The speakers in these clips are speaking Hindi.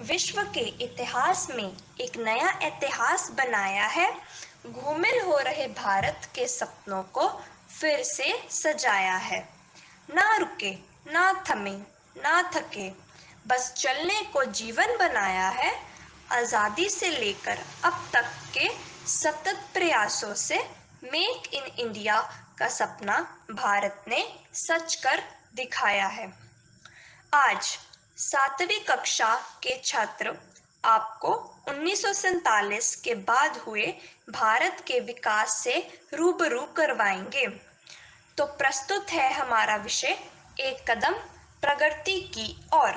विश्व के इतिहास में एक नया इतिहास बनाया है। घूमिल हो रहे भारत के सपनों को फिर से सजाया है। ना रुके, ना थमे, ना थके, बस चलने को जीवन बनाया है। आज़ादी से लेकर अब तक के सतत प्रयासों से मेक इन इंडिया का सपना भारत ने सच कर दिखाया है। आज 7वीं कक्षा के छात्र आपको 1947 के बाद हुए भारत के विकास से रूबरू करवाएंगे। तो प्रस्तुत है हमारा विषय एक कदम प्रगति की ओर।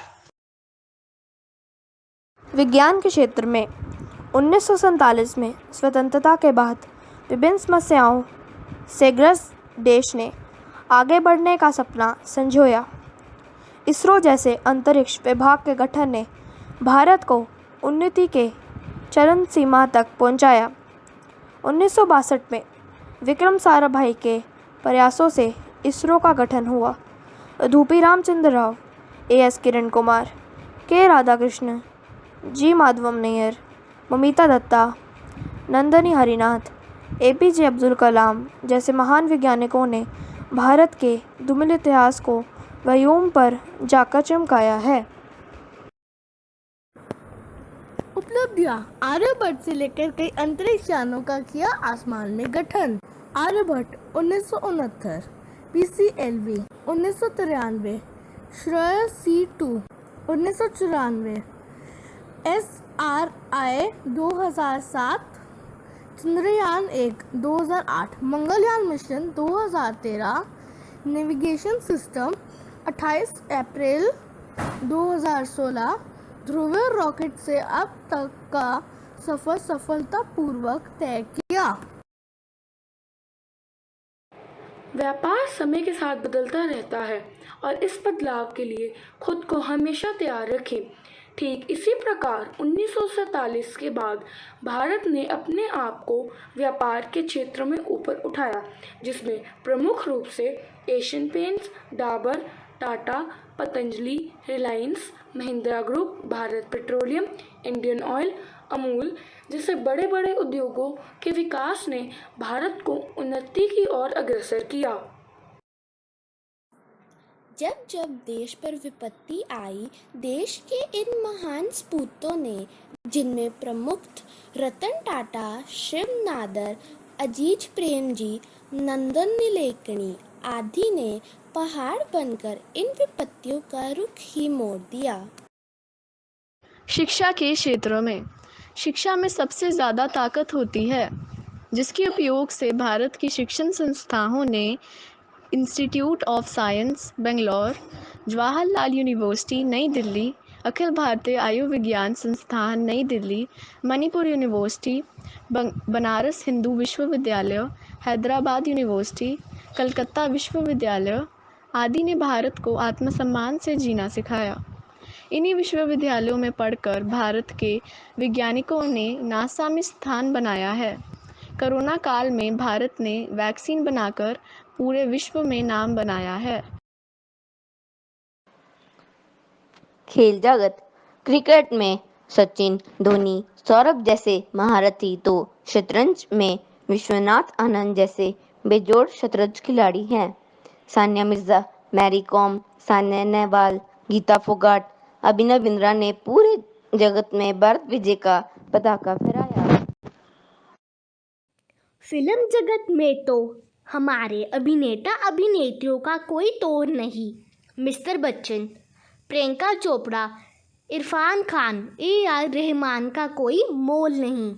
विज्ञान के क्षेत्र में 1947 में स्वतंत्रता के बाद विभिन्न समस्याओं से ग्रस्त देश ने आगे बढ़ने का सपना संजोया। इसरो जैसे अंतरिक्ष विभाग के गठन ने भारत को उन्नति के चरम सीमा तक पहुंचाया। 1962 में विक्रम साराभाई के प्रयासों से इसरो का गठन हुआ। धूपी रामचंद्र राव, एएस किरण कुमार, के राधाकृष्णन, जी माधवम नैयर, ममिता दत्ता, नंदनी हरिनाथ, एपीजे अब्दुल कलाम जैसे महान वैज्ञानिकों ने भारत के दुर्मिल इतिहास को व्योम पर जाकर चमकाया है। उपलब्धियां: आर्यभट्ट से लेकर कई अंतरिक्ष यानों का किया आसमान में गठन। आर्यभट्ट 1969, पीसीएलवी 1993, श्रेयस C2 1994, SRI 2007, Chandrayaan 1 2008, Mangalyaan mission 2013, navigation system 28 अप्रैल 2016, ध्रुवीय रॉकेट से अब तक का सफर सफलतापूर्वक तय किया। व्यापार समय के साथ बदलता रहता है और इस बदलाव के लिए खुद को हमेशा तैयार रखें। ठीक इसी प्रकार 1947 के बाद भारत ने अपने आप को व्यापार के क्षेत्र में ऊपर उठाया, जिसमें प्रमुख रूप से Asian paints, Dabur, Tata, Patanjali, Reliance, Mahindra group, Bharat petroleum, Indian oil, Amul जैसे बड़े बड़े उद्योगों के विकास ने भारत को उन्नति की ओर अग्रसर किया। जब जब देश पर विपत्ति आई, देश के इन महान सपूतों ने, जिनमें प्रमुख रतन टाटा, शिव नादर, अजीज प्रेमजी, नंदन नीलेकणी आदि ने पहाड़ बनकर इन विपत्तियों का रुख ही मोड़ दिया। शिक्षा के क्षेत्रों में शिक्षा में सबसे ज़्यादा ताकत होती है, जिसके उपयोग से भारत की शिक्षण संस्थाओं ने institute of science Bangalore, Jawaharlal university नई दिल्ली, अखिल भारतीय आयुर्विज्ञान संस्थान नई दिल्ली, मणिपुर यूनिवर्सिटी, बनारस हिंदू विश्वविद्यालय, हैदराबाद यूनिवर्सिटी, कलकत्ता विश्वविद्यालय आदि ने भारत को आत्मसम्मान से जीना सिखाया। इन्हीं विश्वविद्यालयों में पढ़कर भारत के वैज्ञानिकों ने नासा में स्थान बनाया है। कोरोना काल में भारत ने वैक्सीन बनाकर पूरे विश्व में नाम बनाया है। खेल जगत: क्रिकेट में सचिन, धोनी, सौरभ जैसे महारथी तो शतरंज में विश्वनाथ आनंद जैसे बेजोड़ शतरंज खिलाड़ी हैं। सानिया मिर्जा, मैरी कॉम, सानिया नेहवाल, गीता फोगाट, अभिनव बिंद्रा ने पूरे जगत में भारत विजय का पताका फहराया। फिल्म जगत में तो हमारे अभिनेता अभिनेत्रियों का कोई तोड़ नहीं। मिस्टर बच्चन, प्रियंका चोपड़ा, इरफान खान, AR रहमान का कोई मोल नहीं।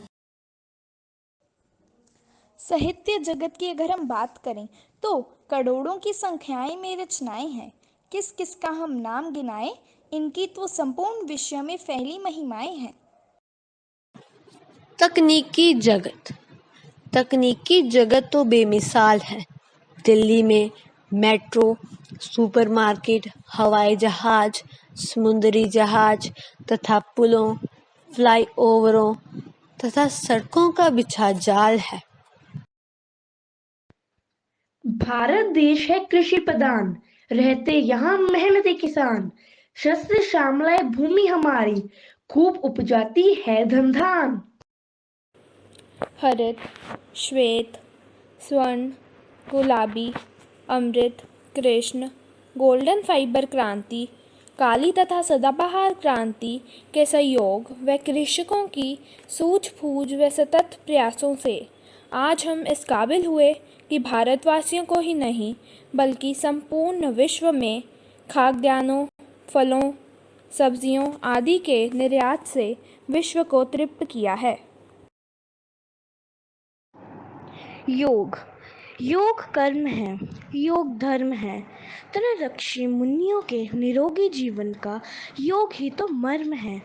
साहित्य जगत की अगर हम बात करें तो करोड़ों की संख्याएं में रचनाएं हैं। किस किस का हम नाम गिनाएं, इनकी तो संपूर्ण विश्व में फैली महिमाएं हैं। तकनीकी जगत तो बेमिसाल है। दिल्ली में मेट्रो, सुपरमार्केट, हवाई जहाज, समुद्री जहाज तथा पुलों, फ्लाईओवरों तथा सड़कों का बिछा जाल है। भारत देश है कृषि प्रधान, रहते यहाँ मेहनती किसान। शस्त्र श्यामलाए भूमि हमारी, खूब उपजाती है धन धान। हरित, श्वेत, स्वर्ण, गुलाबी, अमृत, कृष्ण, गोल्डन फाइबर क्रांति, काली तथा सदाबहार क्रांति के सहयोग व कृषकों की सूझबूझ व सतत प्रयासों से आज हम इस काबिल हुए कि भारतवासियों को ही नहीं बल्कि संपूर्ण विश्व में खाद्यान्नों, फलों, सब्जियों आदि के निर्यात से विश्व को तृप्त किया है। योग योग कर्म है, योग धर्म है। तरह ऋषि मुनियों के निरोगी जीवन का योग ही तो मर्म है।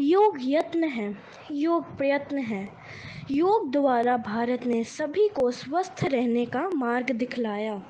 योग यत्न है, योग प्रयत्न है। योग द्वारा भारत ने सभी को स्वस्थ रहने का मार्ग दिखलाया।